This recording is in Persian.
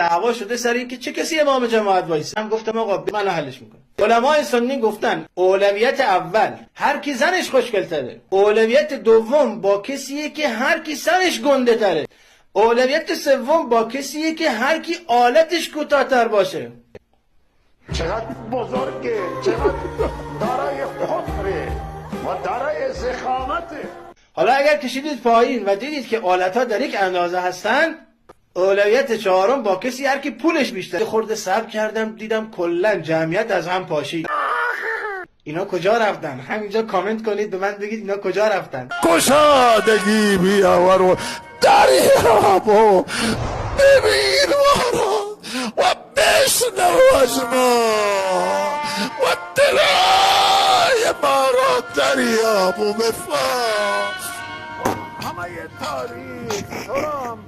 دعوا شده سر اینکه چه کسی امام جماعت وایسه. من گفتم آقا من حلش میکنم. علمای سنی گفتن اولویت اول هر کی زنش خوشگل تره، اولویت دوم با کسیه که هر کی سرش گنده تره، اولویت سوم با کسیه که هر کی آلتش کوتاه‌تر باشه. چقدر بزرگه، چقدر دارای فخره و دارای زخامته. حالا اگر کشیدید پایین و دیدید که آلت‌ها در یک اندازه هستن، اولویت چهارم با کسی هر کی پولش بیشتره. خورده صبر کردم دیدم کلا جمعیت از هم پاشید. اینا کجا رفتن؟ همینجا کامنت کنید به من بگید اینا کجا رفتن. گشادگی بیاور و دریابو ببین ما را و بشنو از ما و دلای ما را دریابو بفهم. همه تاریخ سرم